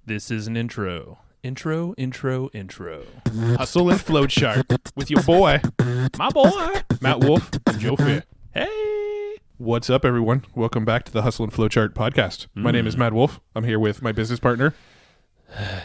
This is an intro. Intro. Hustle and Flow Chart with your boy, My boy. Matt Wolf and Joe Fair. Hey. What's up, everyone? Welcome back to the Hustle and Flow Chart podcast. My name is Matt Wolf. I'm here with my business partner,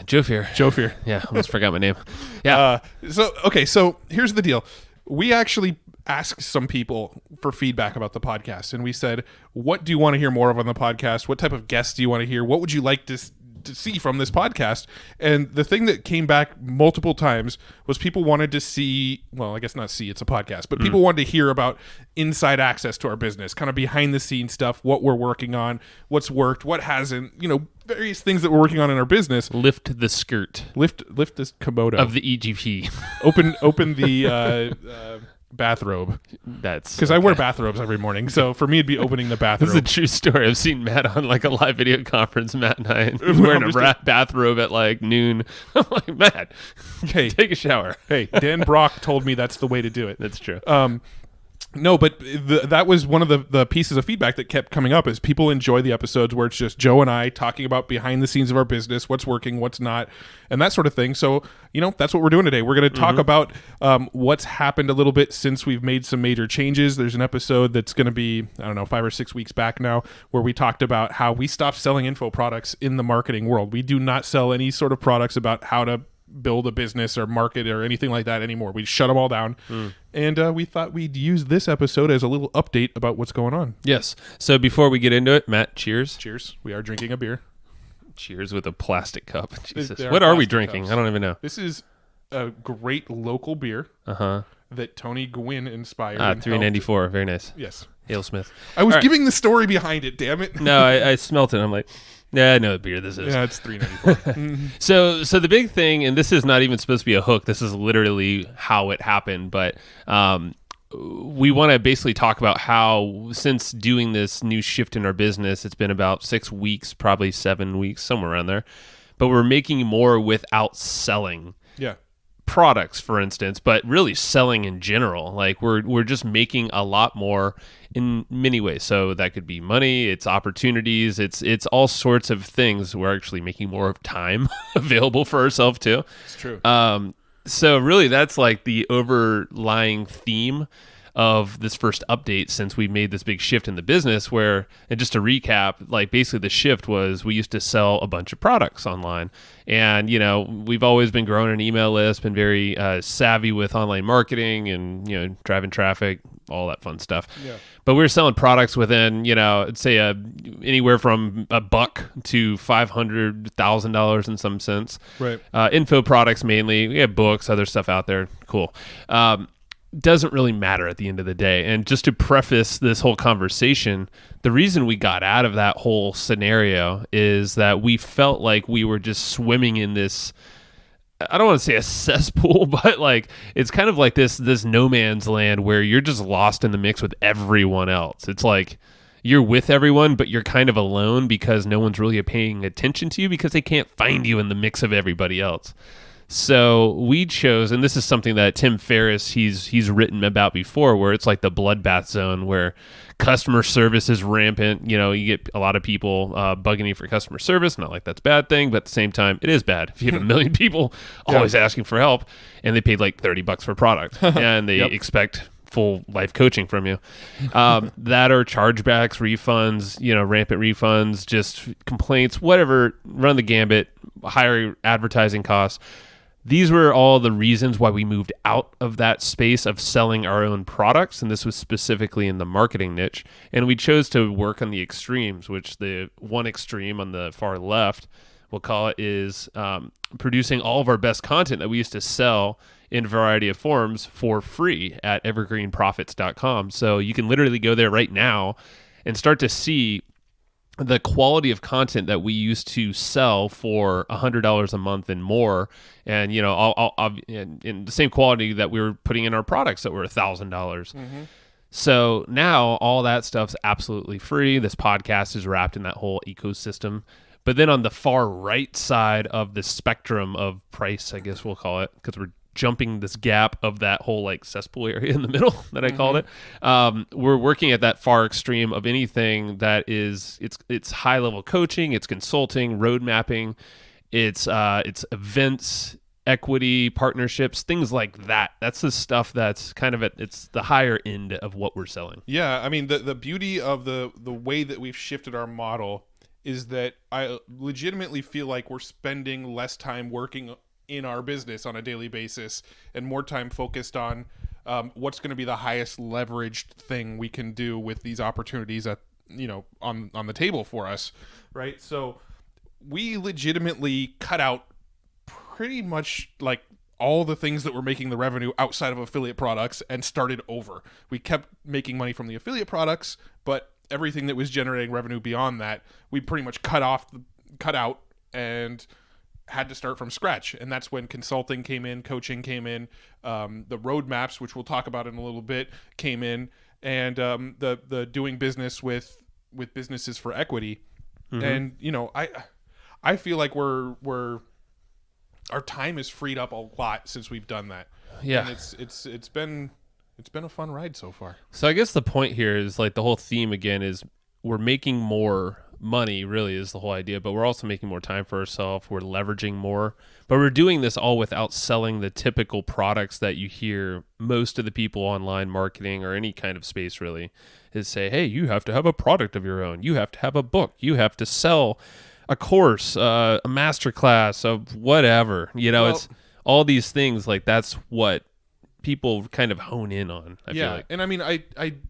Joe Fear. Joe Fear. Yeah, almost forgot my name. Yeah. So here's the deal. We actually asked some people for feedback about the podcast, and we said, what do you want to hear more of on the podcast? What type of guests do you want to hear? What would you like to see from this podcast? And the thing that came back multiple times was people wanted to see, well, I guess not see, it's a podcast, but people wanted to hear about inside access to our business, kind of behind the scenes stuff, what we're working on, what's worked, what hasn't, various things that we're working on in our business. Lift the skirt. Lift this Komodo. Of the EGP. Open the bathrobe. That's because I wear bathrobes every morning, so for me it'd be opening the bathrobe. This is a true story. I've seen Matt on like a live video conference, Matt and I, and he's wearing a bathrobe at like noon. I'm like, Matt, hey, take a shower. Hey, Dan Brock told me that's the way to do it. That's true. No, but that was one of the pieces of feedback that kept coming up is people enjoy the episodes where it's just Joe and I talking about behind the scenes of our business, what's working, what's not, and that sort of thing. So, that's what we're doing today. We're going to talk about what's happened a little bit since we've made some major changes. There's an episode that's going to be, 5 or 6 weeks back now, where we talked about how we stopped selling info products in the marketing world. We do not sell any sort of products about how to build a business or market or anything like that anymore. We shut them all down. And we thought we'd use this episode as a little update about what's going on. Yes. So before we get into it, Matt, cheers. Cheers. We are drinking a beer. Cheers with a plastic cup. Jesus. There What are we drinking? Cups. I don't even know. This is a great local beer that Tony Gwynn inspired. $3.94. Very nice. Yes. Hale Smith. I was giving the story behind it, damn it. No, I smelt it. I'm like, yeah, I know what beer this is. Yeah, it's $3.94. So the big thing, and this is not even supposed to be a hook. This is literally how it happened. But we want to basically talk about how, since doing this new shift in our business, it's been about 6 weeks, probably 7 weeks, somewhere around there. But we're making more without selling. Yeah. Products, for instance, but really selling in general. Like we're just making a lot more in many ways. So that could be money, it's opportunities, it's all sorts of things. We're actually making more of time available for ourselves too. It's true. So really that's like the overlying theme of this first update since we made this big shift in the business where, and just to recap, like basically the shift was we used to sell a bunch of products online. And, we've always been growing an email list, been very savvy with online marketing and, driving traffic, all that fun stuff. Yeah. But we were selling products within, I'd say anywhere from $1 to $500,000 in some sense. Right. Info products mainly. We have books, other stuff out there. Cool. Doesn't really matter at the end of the day. And just to preface this whole conversation, the reason we got out of that whole scenario is that we felt like we were just swimming in this, I don't want to say a cesspool, but like it's kind of like this no man's land where you're just lost in the mix with everyone else. It's like you're with everyone, but you're kind of alone because no one's really paying attention to you because they can't find you in the mix of everybody else. So we chose, and this is something that Tim Ferriss, he's written about before, where it's like the bloodbath zone where customer service is rampant. You get a lot of people bugging you for customer service. Not like that's a bad thing, but at the same time, it is bad. If you have a million people always asking for help and they paid like $30 for a product and they expect full life coaching from you, that are chargebacks, refunds, rampant refunds, just complaints, whatever, run the gambit, higher advertising costs. These were all the reasons why we moved out of that space of selling our own products, and this was specifically in the marketing niche. And we chose to work on the extremes, which the one extreme on the far left, we'll call it, is producing all of our best content that we used to sell in a variety of forms for free at evergreenprofits.com. So you can literally go there right now and start to see the quality of content that we used to sell for $100 a month and more, and in the same quality that we were putting in our products that were $1,000. So now all that stuff's absolutely free. This podcast is wrapped in that whole ecosystem. But then on the far right side of the spectrum of price, I guess we'll call it, because we're jumping this gap of that whole like cesspool area in the middle that I called it. We're working at that far extreme of anything that is, it's high level coaching, it's consulting, road mapping, it's events, equity, partnerships, things like that. That's the stuff that's kind of it's the higher end of what we're selling. Yeah, I mean the beauty of the way that we've shifted our model is that I legitimately feel like we're spending less time working in our business on a daily basis and more time focused on what's going to be the highest leveraged thing we can do with these opportunities at on the table for us, right? So we legitimately cut out pretty much like all the things that were making the revenue outside of affiliate products and started over. We kept making money from the affiliate products, but everything that was generating revenue beyond that, we pretty much cut out and had to start from scratch. And that's when consulting came in, coaching came in, the roadmaps, which we'll talk about in a little bit, came in, and the doing business with businesses for equity. And I feel like we're our time is freed up a lot since we've done that. Yeah, and it's been a fun ride so far. So I guess the point here is like the whole theme again is we're making more money, really is the whole idea, but we're also making more time for ourselves. We're leveraging more, but we're doing this all without selling the typical products that you hear most of the people online marketing or any kind of space really is say, hey, you have to have a product of your own. You have to have a book. You have to sell a course, a masterclass of whatever, it's all these things. Like that's what people kind of hone in on. I feel like. And I mean, I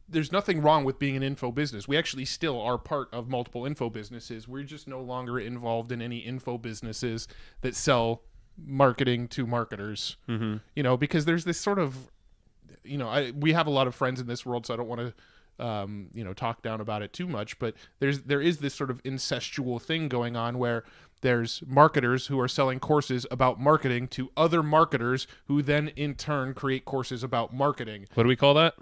there's nothing wrong with being an info business. We actually still are part of multiple info businesses. We're just no longer involved in any info businesses that sell marketing to marketers. Because there's this sort of, we have a lot of friends in this world, so I don't want to talk down about it too much, but there is this sort of incestual thing going on where there's marketers who are selling courses about marketing to other marketers who then in turn create courses about marketing. What do we call that?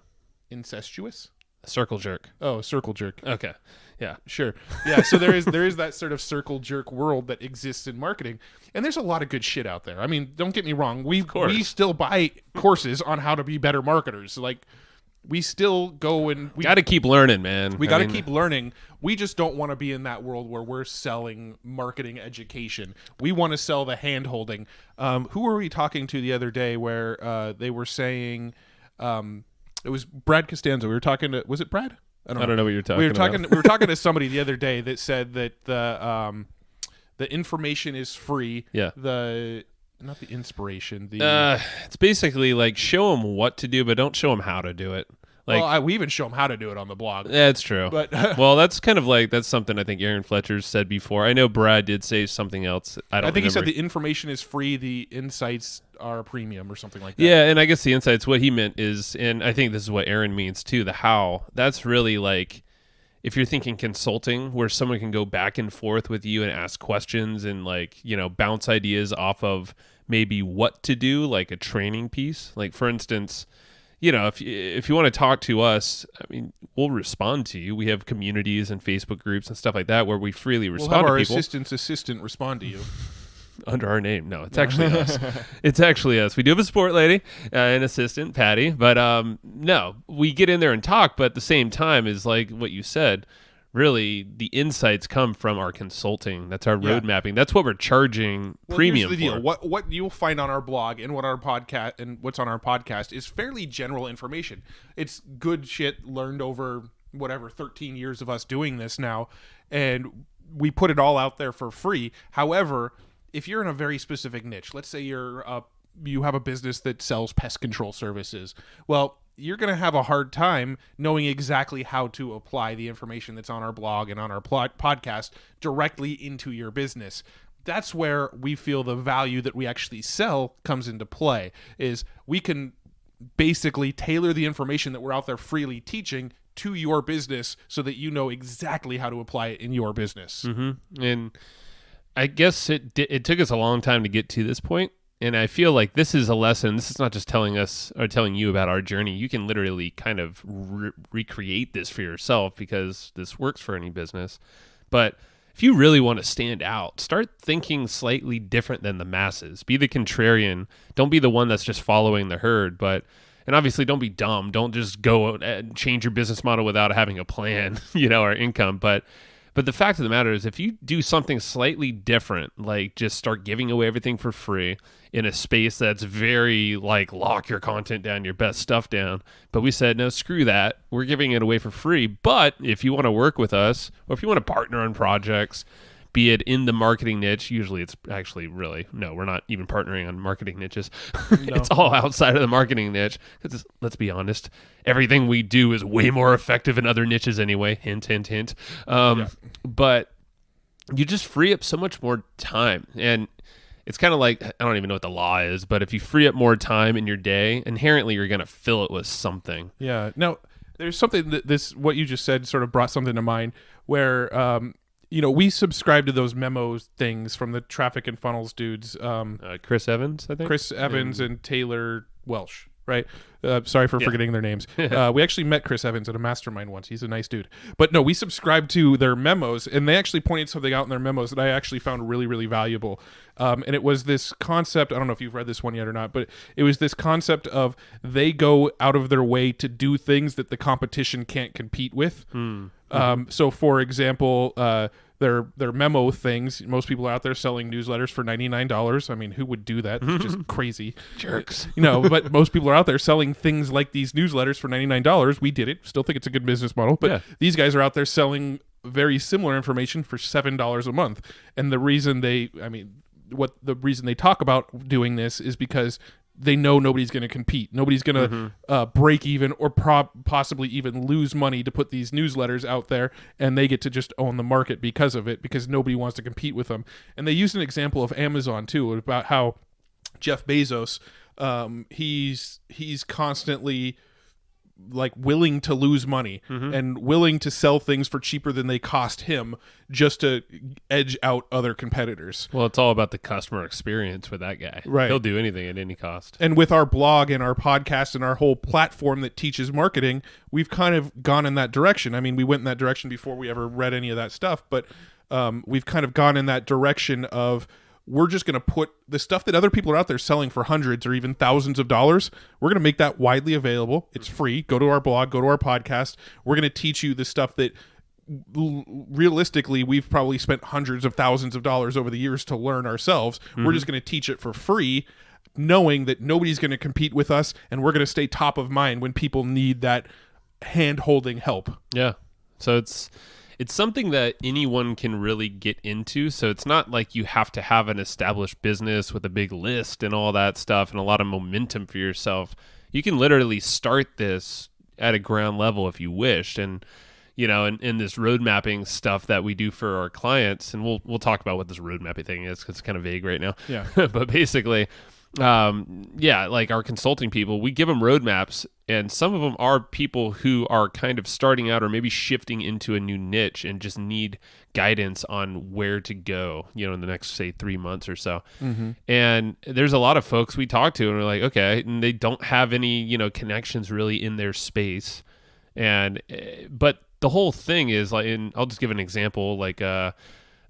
Incestuous? Circle jerk. Oh, circle jerk. Okay. Yeah. Sure. Yeah, so there is that sort of circle jerk world that exists in marketing. And there's a lot of good shit out there. I mean, don't get me wrong. We still buy courses on how to be better marketers. Like we still go and we got to keep learning, man. We got to keep learning. We just don't want to be in that world where we're selling marketing education. We want to sell the hand holding. Who were we talking to the other day where they were saying it was Brad Costanzo. We were talking to, was it Brad? I don't know what you're talking about. We were talking to somebody the other day that said that the information is free. Yeah. Not the inspiration. It's basically like show them what to do, but don't show them how to do it. Like, we even show them how to do it on the blog. That's true. But well, that's kind of like that's something I think Aaron Fletcher said before. I know Brad did say something else. I think he said the information is free, the insights are premium or something like that. Yeah, and I guess the insights, what he meant is, and I think this is what Aaron means too, the how. That's really like if you're thinking consulting where someone can go back and forth with you and ask questions and bounce ideas off of maybe what to do, like a training piece. Like for instance, if you want to talk to us, I mean, we'll respond to you. We have communities and Facebook groups and stuff like that where we freely respond to people. We'll have our assistant's assistant respond to you. Under our name. No, it's actually us. It's actually us. We do have a support lady, an assistant, Patty. But no, we get in there and talk. But at the same time is like what you said, really the insights come from our consulting. That's our road mapping. That's what we're charging premium here's the for. Deal. What you'll find on our blog and what our podcast and what's on our podcast is fairly general information. It's good shit learned over 13 years of us doing this now, and we put it all out there for free. However, if you're in a very specific niche, let's say you have a business that sells pest control services, well, you're going to have a hard time knowing exactly how to apply the information that's on our blog and on our podcast directly into your business. That's where we feel the value that we actually sell comes into play, is we can basically tailor the information that we're out there freely teaching to your business so that you know exactly how to apply it in your business. Mm-hmm. And I guess it took us a long time to get to this point. And I feel like this is a lesson. This is not just telling us or telling you about our journey. You can literally kind of recreate this for yourself because this works for any business. But if you really want to stand out, start thinking slightly different than the masses. Be the contrarian. Don't be the one that's just following the herd. And obviously don't be dumb. Don't just go and change your business model without having a plan, or income. But But the fact of the matter is, if you do something slightly different, like just start giving away everything for free in a space that's very like lock your content down, your best stuff down. But we said, no, screw that. We're giving it away for free. But if you want to work with us, or if you want to partner on projects, be it in the marketing niche, usually it's actually really, no, we're not even partnering on marketing niches. No. It's all outside of the marketing niche. Because let's be honest, everything we do is way more effective in other niches anyway. Hint, hint, hint. But you just free up so much more time. And it's kind of like, I don't even know what the law is, but if you free up more time in your day, inherently you're going to fill it with something. Yeah. Now, there's something that what you just said sort of brought something to mind where, we subscribe to those memos things from the traffic and funnels dudes. Chris Evans, I think. Chris Evans and Taylor Welsh, right? Sorry for forgetting their names. We actually met Chris Evans at a mastermind once. He's a nice dude. But no, we subscribed to their memos, and they actually pointed something out in their memos that I actually found really, really valuable. And it was this concept, I don't know if you've read this one yet or not, but it was this concept of they go out of their way to do things that the competition can't compete with. So, for example, their memo things, most people out there selling newsletters for $99. I mean, who would do that? It's just crazy. Jerks. But most people are out there selling things like these newsletters for $99. We did it. Still think it's a good business model. But these guys are out there selling very similar information for $7 a month. And the reason the reason they talk about doing this is because they know nobody's going to compete. Nobody's going to break even or possibly even lose money to put these newsletters out there, and they get to just own the market because of it, because nobody wants to compete with them. And they used an example of Amazon too, about how Jeff Bezos, he's constantly like willing to lose money and willing to sell things for cheaper than they cost him just to edge out other competitors. Well, it's all about the customer experience with that guy. Right. He'll do anything at any cost. And with our blog and our podcast and our whole platform that teaches marketing, we've kind of gone in that direction. I mean, we went in that direction before we ever read any of that stuff, but we've kind of gone in that direction of we're just going to put the stuff that other people are out there selling for hundreds or even thousands of dollars. We're going to make that widely available. It's free. Go to our blog, go to our podcast. We're going to teach you the stuff that realistically we've probably spent hundreds of thousands of dollars over the years to learn ourselves. We're just going to teach it for free, knowing that nobody's going to compete with us, and we're going to stay top of mind when people need that hand-holding help. Yeah. So it's something that anyone can really get into. So it's not like you have to have an established business with a big list and all that stuff and a lot of momentum for yourself. You can literally start this at a ground level if you wished. And, in this road mapping stuff that we do for our clients, and we'll talk about what this road mapping thing is because it's kind of vague right now. Yeah. But basically, like our consulting people, we give them roadmaps, and some of them are people who are kind of starting out or maybe shifting into a new niche and just need guidance on where to go, in the next, say, 3 months or so. And there's a lot of folks we talk to and we're like, okay, and they don't have any, connections really in their space. But the whole thing is like, and I'll just give an example, like a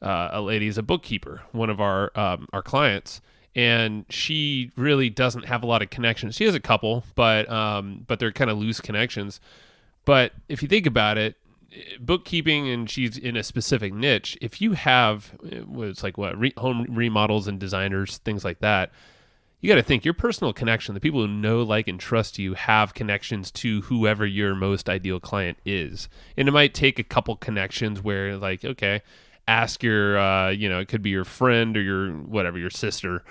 lady is a bookkeeper, one of our clients. And she really doesn't have a lot of connections. She has a couple, but they're kind of loose connections. But if you think about it, bookkeeping, and she's in a specific niche. If you have, it's like home remodels and designers, things like that, you got to think your personal connection, the people who know, like, and trust you, have connections to whoever your most ideal client is. And it might take a couple connections where, like, okay, ask your, it could be your friend or your sister.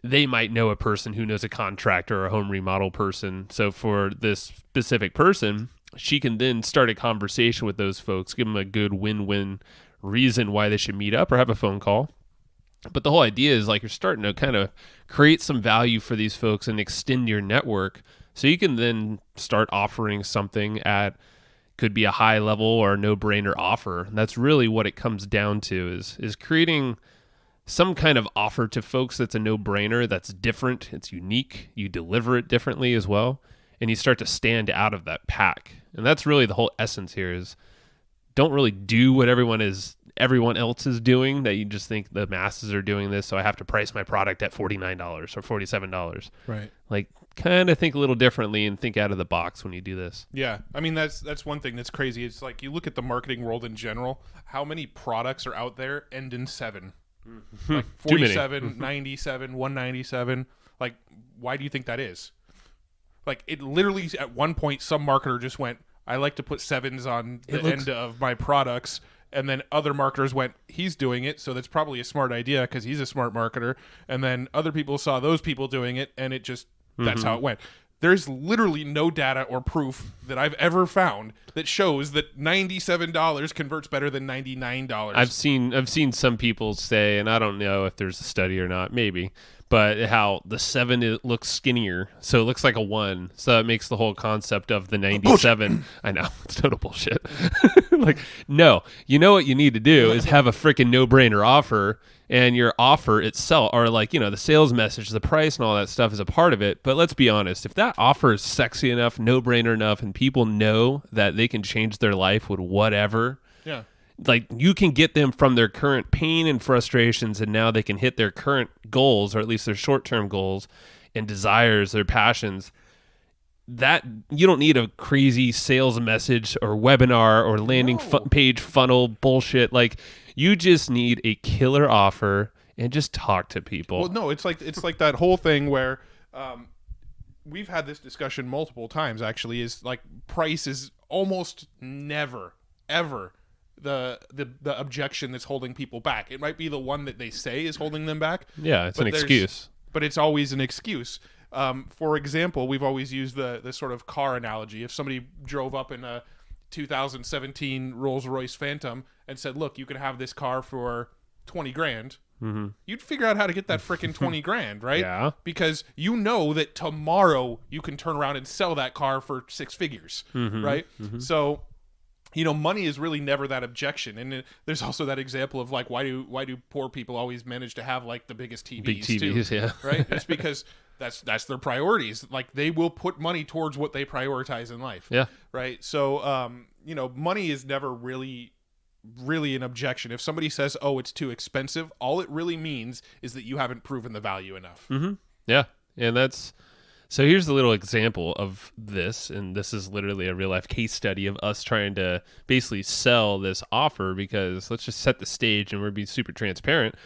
They might know a person who knows a contractor or a home remodel person. So for this specific person, she can then start a conversation with those folks, give them a good win-win reason why they should meet up or have a phone call. But the whole idea is like you're starting to kind of create some value for these folks and extend your network so you can then start offering something at could be a high level or a no-brainer offer. And that's really what it comes down to is creating some kind of offer to folks that's a no-brainer, that's different, it's unique, you deliver it differently as well, and you start to stand out of that pack. And that's really the whole essence here is don't really do what everyone is everyone else is doing, that you just think the masses are doing this, so I have to price my product at $49 or $47. Right. Like, kind of think a little differently and think out of the box when you do this. Yeah. I mean, that's one thing that's crazy. It's like you look at the marketing world in general, how many products are out there end in 7? Like 47, 97, 197. Like, why do you think that is? Like, it literally, at one point, some marketer just went, I like to put 7s on the end of my products. And then other marketers went, he's doing it, so that's probably a smart idea because he's a smart marketer. And then other people saw those people doing it, and it just, that's how it went. There's literally no data or proof that I've ever found that shows that $97 converts better than $99. I've seen some people say, and I don't know if there's a study or not, maybe, but how the 7 looks skinnier, so it looks like a 1, so it makes the whole concept of the 97. I know, it's total bullshit. Like, no, you know what you need to do is have a freaking no-brainer offer, and your offer itself, or like, you know, the sales message, the price and all that stuff is a part of it. But let's be honest, if that offer is sexy enough, no-brainer enough, and people know that they can change their life with whatever, yeah, like, you can get them from their current pain and frustrations, and now they can hit their current goals, or at least their short-term goals and desires, their passions. That you don't need a crazy sales message or webinar or landing page funnel bullshit. Like, you just need a killer offer and just talk to people. Well, no, it's like that whole thing where we've had this discussion multiple times. Actually, is like price is almost never ever the objection that's holding people back. It might be the one that they say is holding them back. Yeah, it's an excuse. But it's always an excuse. For example, we've always used the sort of car analogy. If somebody drove up in a 2017 Rolls-Royce Phantom and said, look, you can have this car for 20 grand, you'd figure out how to get that freaking 20 grand, right? Yeah. Because you know that tomorrow you can turn around and sell that car for 6 figures, right? So, you know, money is really never that objection. And there's also that example of like, why do poor people always manage to have like the biggest TVs? Big TVs, too, yeah. Right? It's because that's their priorities. Like, they will put money towards what they prioritize in life. Yeah. Right. So, you know, money is never really an objection. If somebody says, oh, it's too expensive, all it really means is that you haven't proven the value enough. Yeah. And so here's a little example of this, and this is literally a real life case study of us trying to basically sell this offer, because let's just set the stage and we're being super transparent.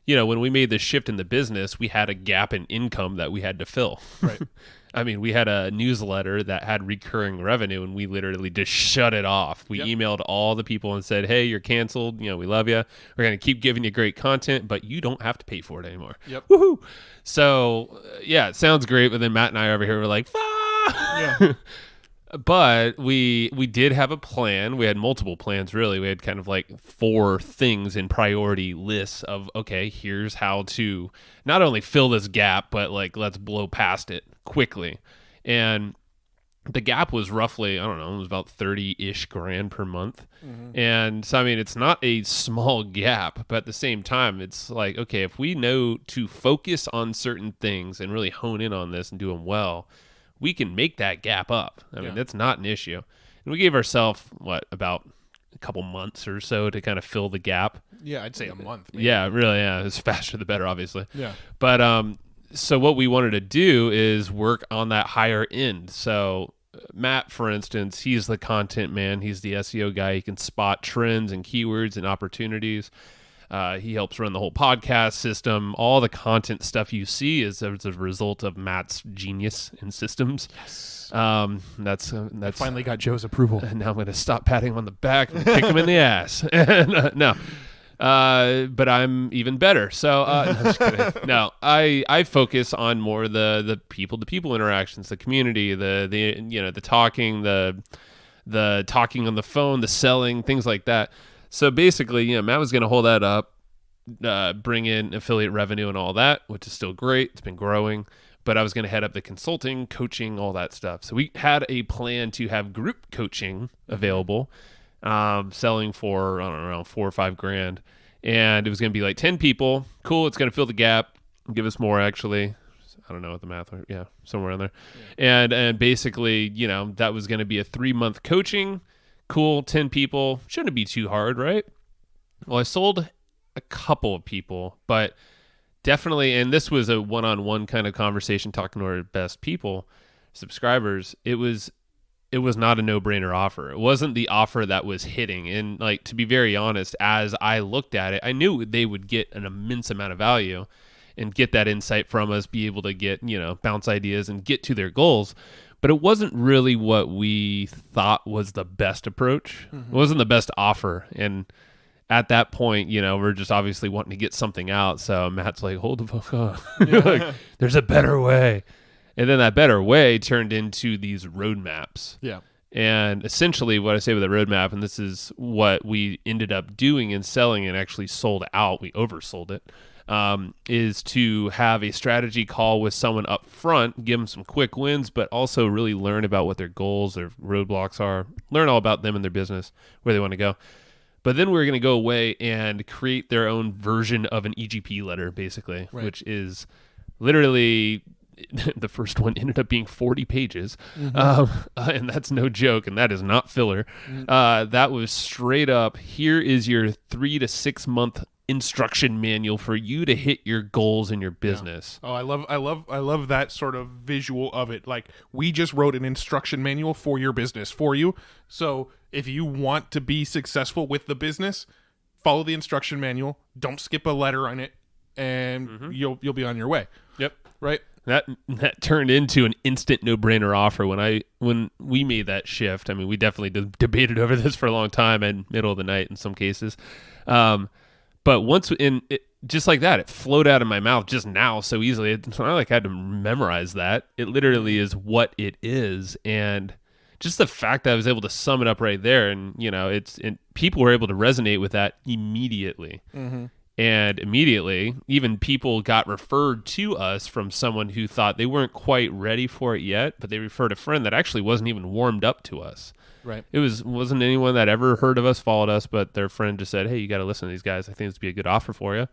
You know, when we made this shift in the business, we had a gap in income that we had to fill. Right. I mean, we had a newsletter that had recurring revenue, and we literally just shut it off. We emailed all the people and said, hey, you're canceled. You know, we love you. We're going to keep giving you great content, but you don't have to pay for it anymore. Yep. Woohoo! So, yeah, it sounds great, but then Matt and I over here were like, fuck! Yeah. But we did have a plan. We had multiple plans, really. We had kind of like 4 things in priority lists of, okay, here's how to not only fill this gap, but like, let's blow past it quickly. And the gap was roughly, I don't know, it was about 30-ish grand per month. And so, I mean, it's not a small gap, but at the same time, it's like, okay, if we know to focus on certain things and really hone in on this and do them well, we can make that gap up. I mean, that's not an issue. And we gave ourselves, about a couple months or so to kind of fill the gap. Yeah, I'd say a month. Maybe. Yeah, really, yeah. It's faster the better, obviously. Yeah. But so what we wanted to do is work on that higher end. So Matt, for instance, he's the content man. He's the SEO guy. He can spot trends and keywords and opportunities. He helps run the whole podcast system. All the content stuff you see is as a result of Matt's genius in systems. Yes. That's finally got Joe's approval. And now I'm going to stop patting him on the back and kick him in the ass. No. But I'm even better. So, no, just kidding. No, I focus on more the people-to-people interactions, the community, the talking, the talking on the phone, the selling, things like that. So basically, Matt was going to hold that up, bring in affiliate revenue and all that, which is still great. It's been growing. But I was going to head up the consulting, coaching, all that stuff. So we had a plan to have group coaching available, selling for, I don't know, around $4 or $5 grand. And it was going to be like 10 people. Cool. It's going to fill the gap. Give us more, actually. I don't know what the math are. Yeah, somewhere in there. Yeah. And basically, that was going to be a 3-month coaching. Cool, 10 people. Shouldn't be too hard, right? Well, I sold a couple of people, but definitely, and this was a one-on-one kind of conversation talking to our best people, subscribers. It was not a no-brainer offer. It wasn't the offer that was hitting. And like, to be very honest, as I looked at it, I knew they would get an immense amount of value and get that insight from us, be able to get, bounce ideas and get to their goals. But it wasn't really what we thought was the best approach. It wasn't the best offer. And at that point, we're just obviously wanting to get something out. So Matt's like, hold the fuck on. Like, there's a better way. And then that better way turned into these roadmaps. Yeah. And essentially what I say with a roadmap, and this is what we ended up doing and selling and actually sold out, we oversold it, is to have a strategy call with someone up front, give them some quick wins, but also really learn about what their goals, their roadblocks are, learn all about them and their business, where they want to go. But then we're going to go away and create their own version of an EGP letter, basically, which is literally... the first one ended up being 40 pages, and that's no joke, and that is not filler. That was straight up, here is your 3 to 6 month instruction manual for you to hit your goals in your business. Yeah. Oh, I love that sort of visual of it. Like, we just wrote an instruction manual for your business for you. So if you want to be successful with the business, follow the instruction manual. Don't skip a letter on it, and you'll be on your way. Yep. Right. That turned into an instant no-brainer offer when we made that shift. I mean, we definitely debated over this for a long time and middle of the night in some cases. But once just like that, it flowed out of my mouth just now so easily. It's not like I had to memorize that. It literally is what it is. And just the fact that I was able to sum it up right there, and people were able to resonate with that immediately. And immediately, even people got referred to us from someone who thought they weren't quite ready for it yet, but they referred a friend that actually wasn't even warmed up to us. Right. It wasn't anyone that ever heard of us, followed us, but their friend just said, hey, you got to listen to these guys. I think this would be a good offer for you.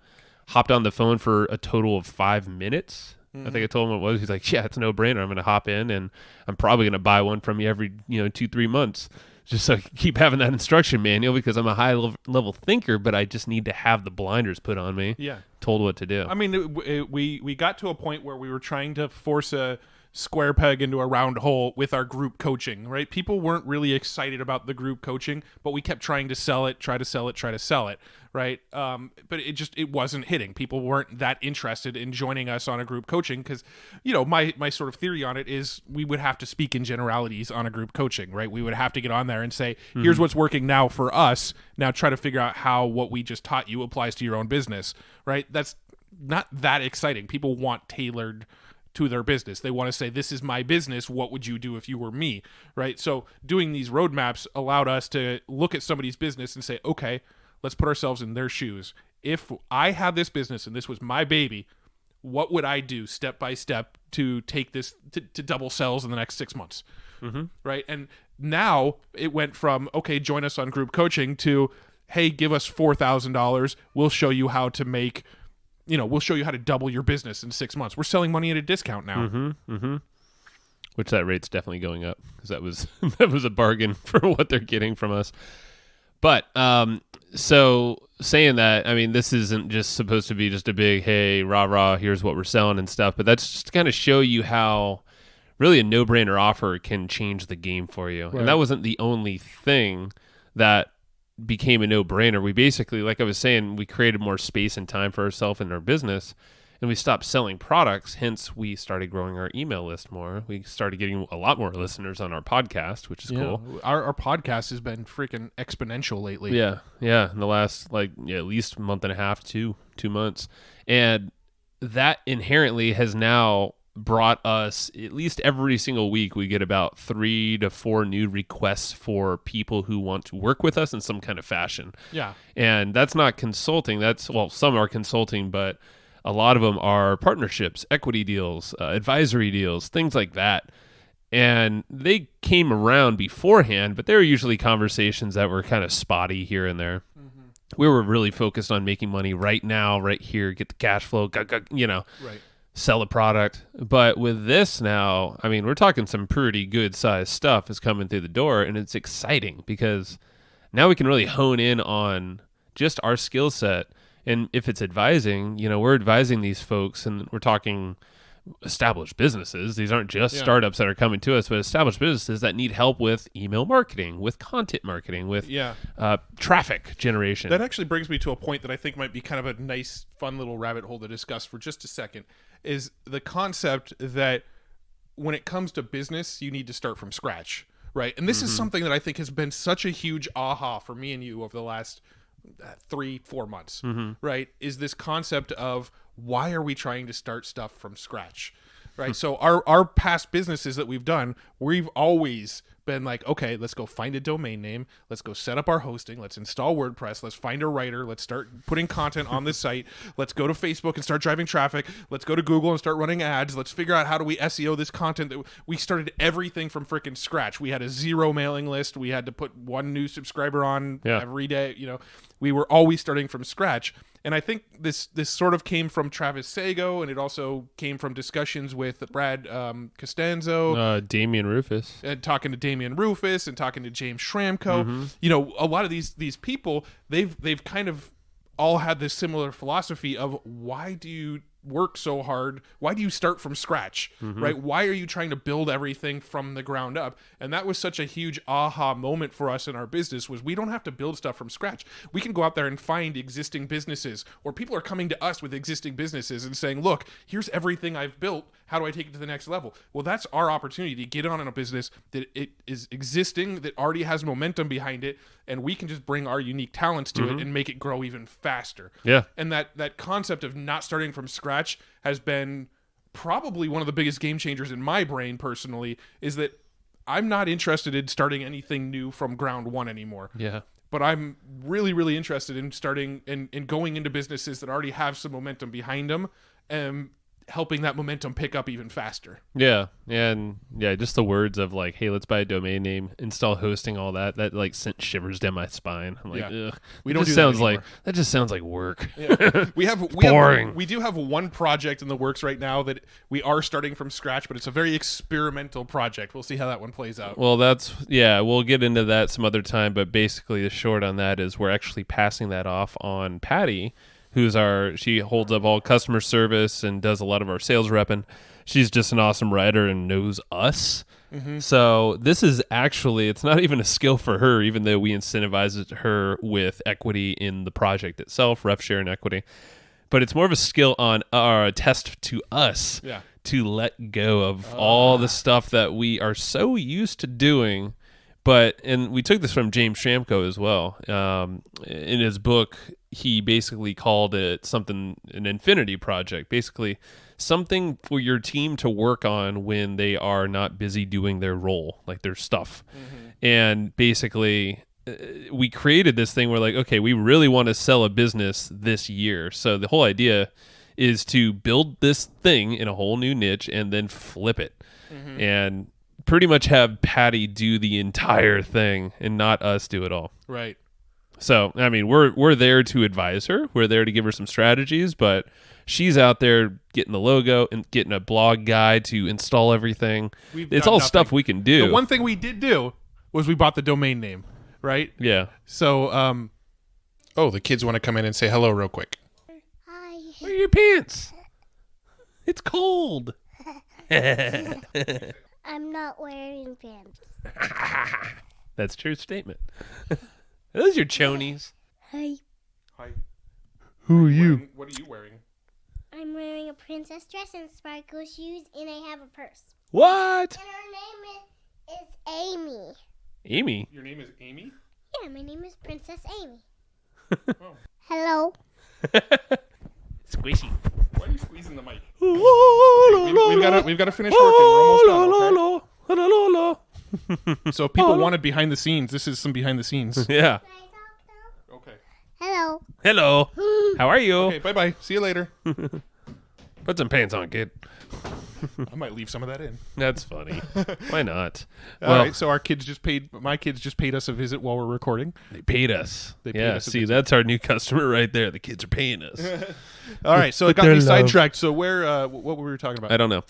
Hopped on the phone for a total of 5 minutes. I think I told him what it was. He's like, yeah, it's a no-brainer. I'm going to hop in, and I'm probably going to buy one from you every 2-3 months. Just so I can keep having that instruction manual, because I'm a high level thinker, but I just need to have the blinders put on me. Yeah. Told what to do. I mean, we got to a point where we were trying to force a square peg into a round hole with our group coaching, right? People weren't really excited about the group coaching, but we kept trying to sell it, right? But it wasn't hitting. People weren't that interested in joining us on a group coaching because, my sort of theory on it is we would have to speak in generalities on a group coaching, right? We would have to get on there and say, here's what's working now for us. Now try to figure out how what we just taught you applies to your own business, right? That's not that exciting. People want tailored to their business. They want to say, this is my business. What would you do if you were me? Right. So doing these roadmaps allowed us to look at somebody's business and say, okay, let's put ourselves in their shoes. If I had this business and this was my baby, what would I do step by step to take this to double sales in the next 6 months? Right. And now it went from, okay, join us on group coaching to, hey, give us $4,000. We'll show you how to make, we'll show you how to double your business in 6 months. We're selling money at a discount now. Which that rate's definitely going up, because that was a bargain for what they're getting from us. But so saying that, I mean, this isn't just supposed to be just a big, hey, rah, rah, here's what we're selling and stuff. But that's just to kind of show you how really a no-brainer offer can change the game for you. Right. And that wasn't the only thing that became a no-brainer. We basically, like I was saying, we created more space and time for ourselves and our business, and we stopped selling products. Hence, we started growing our email list more. We started getting a lot more listeners on our podcast, which is cool. Our podcast has been freaking exponential lately. Yeah. In the last at least month and a half, 2 months, and that inherently has now brought us, at least every single week, we get about 3 to 4 new requests for people who want to work with us in some kind of fashion. Yeah. And that's not consulting. Some are consulting, but a lot of them are partnerships, equity deals, advisory deals, things like that. And they came around beforehand, but they were usually conversations that were kind of spotty here and there. We were really focused on making money right now, right here, get the cash flow, Right. Sell a product. But with this now, I mean, we're talking some pretty good sized stuff is coming through the door, and it's exciting because now we can really hone in on just our skill set. And if it's advising, we're advising these folks, and we're talking established businesses. These aren't just startups that are coming to us, but established businesses that need help with email marketing, with content marketing, with traffic generation. That actually brings me to a point that I think might be kind of a nice, fun little rabbit hole to discuss for just a second, is the concept that when it comes to business, you need to start from scratch, right? And this is something that I think has been such a huge aha for me and you over the last 3-4 months, right? Is this concept of why are we trying to start stuff from scratch, right? So our past businesses that we've done, we've always been like, okay, let's go find a domain name. Let's go set up our hosting. Let's install WordPress. Let's find a writer. Let's start putting content on the site. Let's go to Facebook and start driving traffic. Let's go to Google and start running ads. Let's figure out how do we SEO this content. We started everything from freaking scratch. We had a 0 mailing list. We had to put 1 new subscriber on every day. We were always starting from scratch. And I think this sort of came from Travis Sago, and it also came from discussions with Brad Costanzo, Damian Rufus, and talking to Damian Rufus and talking to James Schramko. A lot of these people, they've kind of all had this similar philosophy of, why do you work so hard? Why do you start from scratch, right? Why are you trying to build everything from the ground up? And that was such a huge aha moment for us in our business, was we don't have to build stuff from scratch. We can go out there and find existing businesses, or people are coming to us with existing businesses and saying, look, here's everything I've built. How do I take it to the next level? Well, that's our opportunity to get on in a business that it is existing, that already has momentum behind it, and we can just bring our unique talents to it and make it grow even faster. Yeah. And that concept of not starting from scratch has been probably one of the biggest game changers in my brain personally, is that I'm not interested in starting anything new from ground one anymore. Yeah. But I'm really, really interested in starting and going into businesses that already have some momentum behind them and helping that momentum pick up even faster. Yeah. And just the words of like, hey, let's buy a domain name, install hosting, all that like sent shivers down my spine. I'm like, ugh. We don't do that anymore. That just sounds like work. Yeah. Boring. We do have one project in the works right now that we are starting from scratch, but it's a very experimental project. We'll see how that one plays out. Well, we'll get into that some other time, but basically the short on that is we're actually passing that off on Patty, she holds up all customer service and does a lot of our sales repping. She's just an awesome writer and knows us. So this is actually, it's not even a skill for her, even though we incentivize her with equity in the project itself, ref share and equity. But it's more of a skill on a test to us to let go of all the stuff that we are so used to doing. And we took this from James Schramko as well. In his book, he basically called it an infinity project, basically something for your team to work on when they are not busy doing their role, like their stuff. And basically, we created this thing where like, okay, we really want to sell a business this year. So the whole idea is to build this thing in a whole new niche and then flip it. And pretty much have Patty do the entire thing and not us do it all. Right. So, I mean, we're there to advise her. We're there to give her some strategies, but she's out there getting the logo and getting a blog guy to install everything. It's all stuff we can do. The one thing we did do was we bought the domain name, right? Yeah. So, the kids want to come in and say hello real quick. Hi. Where are your pants? It's cold. I'm not wearing pants. That's a true statement. Are those your chonies? Hi. Hi. Who are you? What are you wearing? I'm wearing a princess dress and sparkle shoes, and I have a purse. What? And her name is Amy. Amy? Your name is Amy? Yeah, my name is Princess Amy. Oh. Hello. Squishy. Why are you squeezing the mic? We've got to finish working. We're almost done, okay? So if people wanted behind the scenes, this is some behind the scenes. Yeah. Can I talk now? Okay. Hello. Hello. How are you? Okay, bye-bye. See you later. Put some pants on, kid. I might leave some of that in. That's funny. Why not? All right, so my kids just paid us a visit while we're recording. They paid us. They paid us a visit. That's our new customer right there. The kids are paying us. All right, so it got me sidetracked. So what were we talking about? I don't know.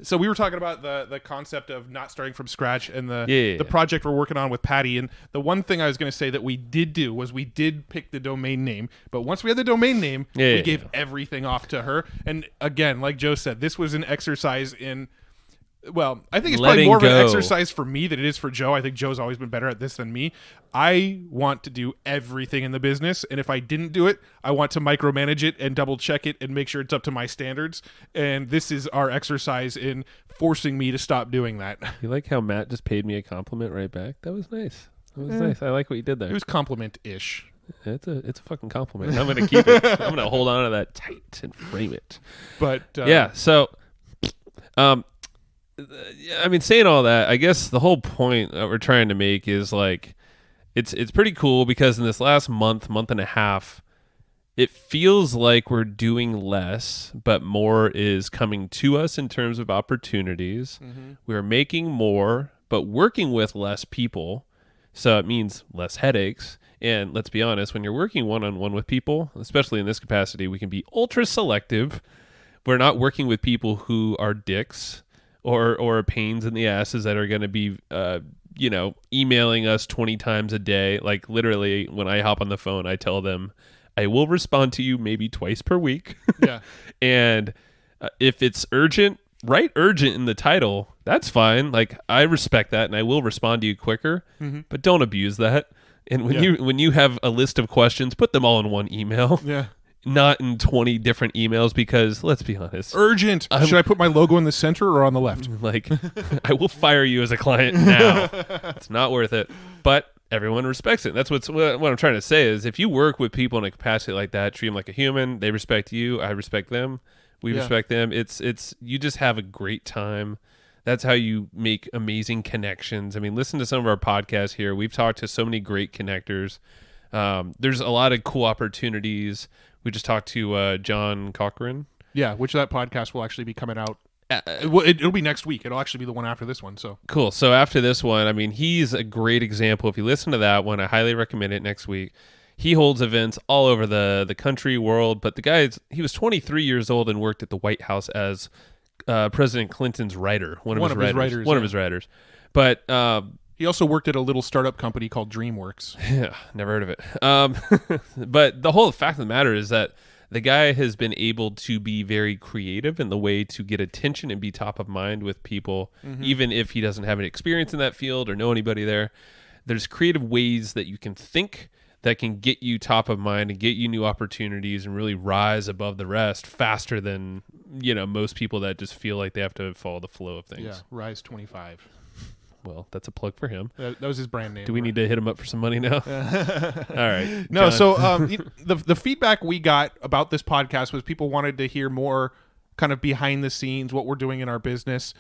So we were talking about the concept of not starting from scratch and the Yeah. project we're working on with Patty. And the one thing I was going to say that we did do was we did pick the domain name. But once we had the domain name, we gave everything off to her. And again, like Joe said, this was an exercise in... Well, I think it's probably more of an exercise for me than it is for Joe. I think Joe's always been better at this than me. I want to do everything in the business, and if I didn't do it, I want to micromanage it and double check it and make sure it's up to my standards. And this is our exercise in forcing me to stop doing that. You like how Matt just paid me a compliment right back? That was nice. That was nice. I like what you did there. It was compliment-ish. It's a fucking compliment. I'm going to keep it. I'm going to hold on to that tight and frame it. But yeah, so I mean, saying all that, I guess the whole point that we're trying to make is like it's pretty cool because in this last month and a half, it feels like we're doing less, but more is coming to us in terms of opportunities. We're making more, but working with less people. So it means less headaches. And let's be honest, when you're working one-on-one with people, especially in this capacity, we can be ultra selective. We're not working with people who are dicks or pains in the asses that are going to be, emailing us 20 times a day. Like literally when I hop on the phone, I tell them I will respond to you maybe twice per week. Yeah. And if it's urgent, write urgent in the title. That's fine. Like I respect that and I will respond to you quicker, but don't abuse that. And when you have a list of questions, put them all in one email. Yeah. Not in 20 different emails because let's be honest. Urgent. Should I put my logo in the center or on the left? Like, I will fire you as a client now. It's not worth it. But everyone respects it. That's what I'm trying to say is if you work with people in a capacity like that, treat them like a human. They respect you. I respect them. We respect them. It's you just have a great time. That's how you make amazing connections. I mean, listen to some of our podcasts here. We've talked to so many great connectors. There's a lot of cool opportunities. We just talked to John Cochran. Yeah, which that podcast will actually be coming out. It'll be next week. It'll actually be the one after this one. So cool. So after this one, I mean, he's a great example. If you listen to that one, I highly recommend it next week. He holds events all over the country, world. But the guy, he was 23 years old and worked at the White House as President Clinton's writer. One of his writers. But he also worked at a little startup company called DreamWorks. Yeah, never heard of it. But the whole fact of the matter is that the guy has been able to be very creative in the way to get attention and be top of mind with people, even if he doesn't have any experience in that field or know anybody there. There's creative ways that you can think that can get you top of mind and get you new opportunities and really rise above the rest faster than, most people that just feel like they have to follow the flow of things. Yeah, Rise 25. Well, that's a plug for him. That was his brand name. Do we need to hit him up for some money now? All right. No, John. so the feedback we got about this podcast was people wanted to hear more kind of behind the scenes, what we're doing in our business.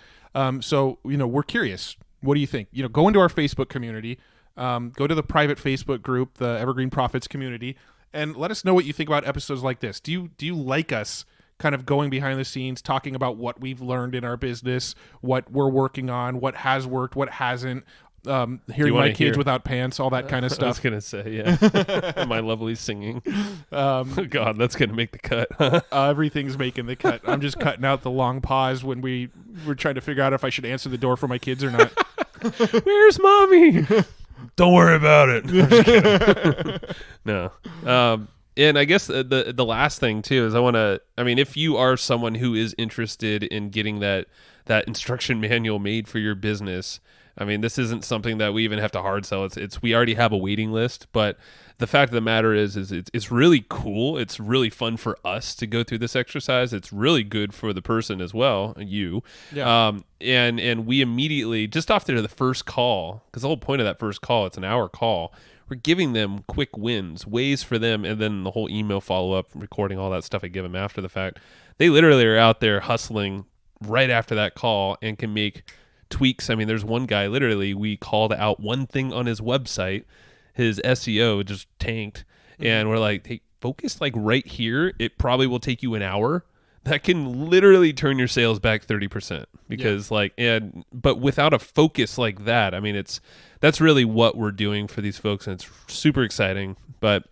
So, we're curious. What do you think? Go into our Facebook community, go to the private Facebook group, the Evergreen Profits community, and let us know what you think about episodes like this. Do you like us kind of going behind the scenes, talking about what we've learned in our business, what we're working on, what has worked, what hasn't, hearing my kids without pants, all that kind of stuff. I was going to say, yeah. My lovely singing. Oh, God, that's going to make the cut. Everything's making the cut. I'm just cutting out the long pause when we were trying to figure out if I should answer the door for my kids or not. Where's mommy? Don't worry about it. I'm just kidding. No. And I guess the last thing too is if you are someone who is interested in getting that instruction manual made for your business, I mean, this isn't something that we even have to hard sell. It's we already have a waiting list, but the fact of the matter is it's really cool. It's really fun for us to go through this exercise. It's really good for the person as well, you. Yeah. And we immediately, just after the first call, because the whole point of that first call, it's an hour call, we're giving them quick wins, ways for them, and then the whole email follow-up, recording all that stuff I give them after the fact. They literally are out there hustling right after that call and can make tweaks. I mean, there's one guy, literally, we called out one thing on his website. His SEO just tanked. And we're like, hey, focus like right here. It probably will take you an hour. That can literally turn your sales back 30% because but without a focus like that, I mean, that's really what we're doing for these folks. And it's super exciting. But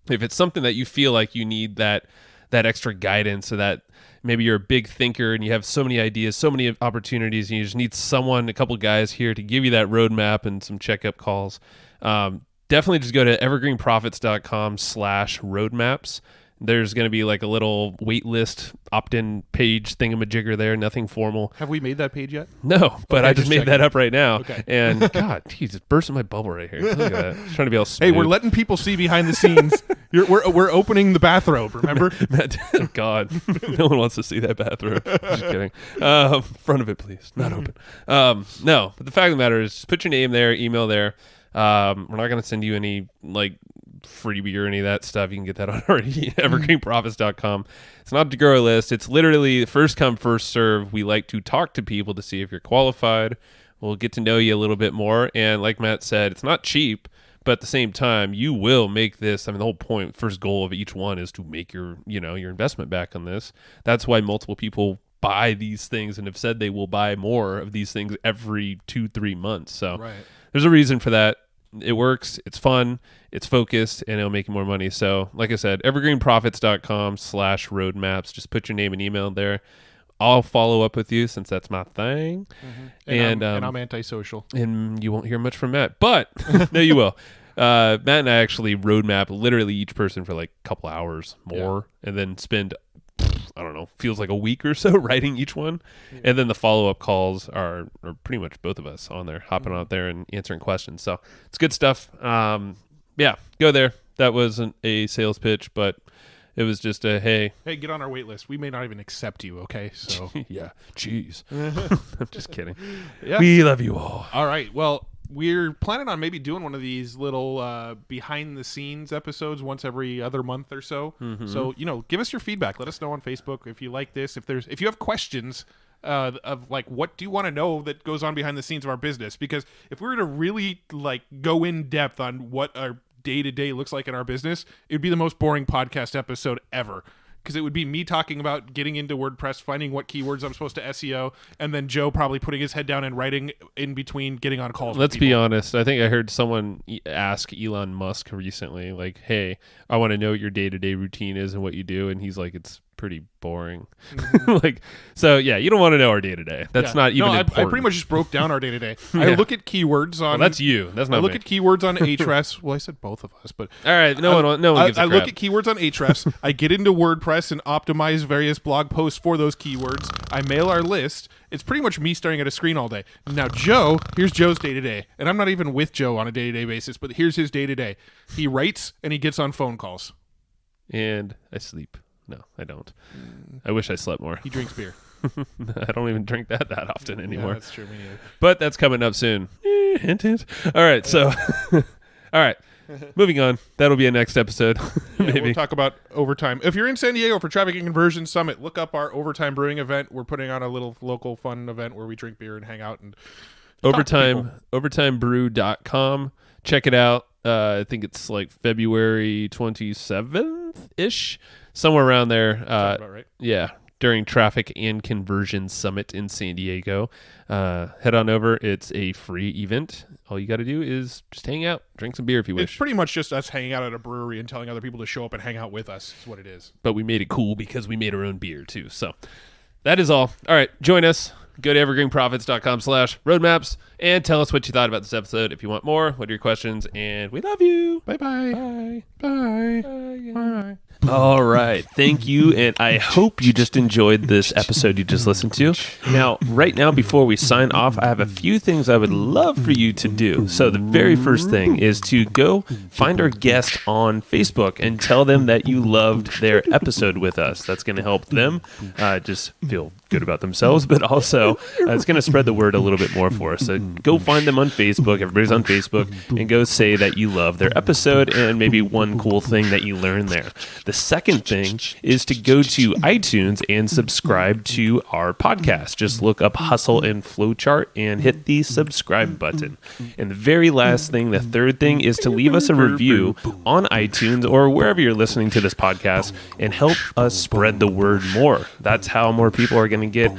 if it's something that you feel like you need that that extra guidance, so that maybe you're a big thinker and you have so many ideas, so many opportunities, and you just need someone, a couple guys here to give you that roadmap and some checkup calls. Definitely just go to evergreenprofits.com/roadmaps. There's going to be like a little wait list opt-in page thingamajigger there, nothing formal. Have we made that page yet? No, but Okay, I just made that up right now. Okay. And God, he's just bursting my bubble right here. Look at that. Just trying to be all smooth. Hey, we're letting people see behind the scenes. We're opening the bathrobe, remember? God, no one wants to see that bathroom. Just kidding. Front of it, please. Not open. No, but the fact of the matter is, just put your name there, email there. We're not going to send you any like freebie or any of that stuff. You can get that on already. Evergreenprofits.com. It's not to grow a list. It's literally first come, first serve. We like to talk to people to see if you're qualified. We'll get to know you a little bit more. And like Matt said, it's not cheap, but at the same time, you will make this. I mean, the whole point, first goal of each one is to make your investment back on this. That's why multiple people buy these things and have said they will buy more of these things every 2-3 months. So there's a reason for that. It works. It's fun. It's focused, and it'll make you more money. So, like I said, evergreenprofits.com/roadmaps. Just put your name and email there. I'll follow up with you since that's my thing. And I'm antisocial. And you won't hear much from Matt, but no, you will. Matt and I actually roadmap literally each person for like a couple hours more, and then spend, I don't know, feels like a week or so writing each one. And then the follow-up calls are pretty much both of us on there, hopping out there and answering questions. So it's good stuff. Yeah, go there. That wasn't a sales pitch, but it was just a, hey, get on our wait list. We may not even accept you, okay? So yeah, jeez. I'm just kidding. Yeah. We love you all. All right. Well, we're planning on maybe doing one of these little behind-the-scenes episodes once every other month or so. So, give us your feedback. Let us know on Facebook if you like this. If you have questions of like, what do you want to know that goes on behind the scenes of our business? Because if we were to really like go in depth on what our day-to-day looks like in our business, it would be the most boring podcast episode ever. Because it would be me talking about getting into WordPress, finding what keywords I'm supposed to SEO, and then Joe probably putting his head down and writing in between getting on calls. Let's be honest. I think I heard someone ask Elon Musk recently, like, hey, I want to know what your day-to-day routine is and what you do. And he's like, it's pretty boring. Like, so yeah, you don't want to know our day-to-day. That's not even important. I pretty much just broke down our day-to-day. I look at keywords on... Well, that's you. That's not I look me. at keywords on Ahrefs. Well, I said both of us, but... All right, no one gives a crap. I look at keywords on Ahrefs. I get into WordPress and optimize various blog posts for those keywords. I mail our list. It's pretty much me staring at a screen all day. Now, here's Joe's day-to-day. And I'm not even with Joe on a day-to-day basis, but here's his day-to-day. He writes and he gets on phone calls. And I sleep. No, I don't. I wish I slept more. He drinks beer. I don't even drink that often anymore. Yeah, that's true. Me neither. But that's coming up soon. Hint, hint. All right, so... All right, moving on. That'll be a next episode. Maybe. We'll talk about overtime. If you're in San Diego for Traffic and Conversion Summit, look up our Overtime Brewing event. We're putting on a little local fun event where we drink beer and hang out and overtimebrew.com. Check it out. I think it's like February 27th-ish, somewhere around there. About right. Yeah, during Traffic and Conversion Summit in San Diego. Head on over. It's a free event. All you got to do is just hang out, drink some beer if you wish. It's pretty much just us hanging out at a brewery and telling other people to show up and hang out with us is what it is. But we made it cool because we made our own beer too. So that is all. All right, join us. Go to evergreenprofits.com/roadmaps and tell us what you thought about this episode. If you want more, what are your questions? And we love you. Bye-bye. Bye. Bye. Bye. All right. Thank you. And I hope you just enjoyed this episode you just listened to. Now, right now, before we sign off, I have a few things I would love for you to do. So the very first thing is to go find our guest on Facebook and tell them that you loved their episode with us. That's going to help them just feel good about themselves, but also it's going to spread the word a little bit more for us. So go find them on Facebook. Everybody's on Facebook, and go say that you love their episode and maybe one cool thing that you learned there. The second thing is to go to iTunes and subscribe to our podcast. Just look up Hustle and Flowchart and hit the subscribe button. And the very last thing, the third thing, is to leave us a review on iTunes or wherever you're listening to this podcast and help us spread the word more. That's how more people are going to get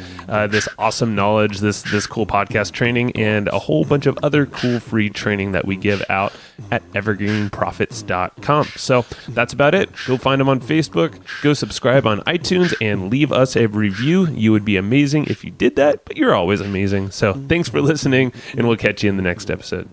this awesome knowledge, this cool podcast training, and a whole bunch of other cool free training that we give out at evergreenprofits.com. So that's about it. Go find them on Facebook, go subscribe on iTunes, and leave us a review. You would be amazing if you did that, but you're always amazing. So thanks for listening, and we'll catch you in the next episode.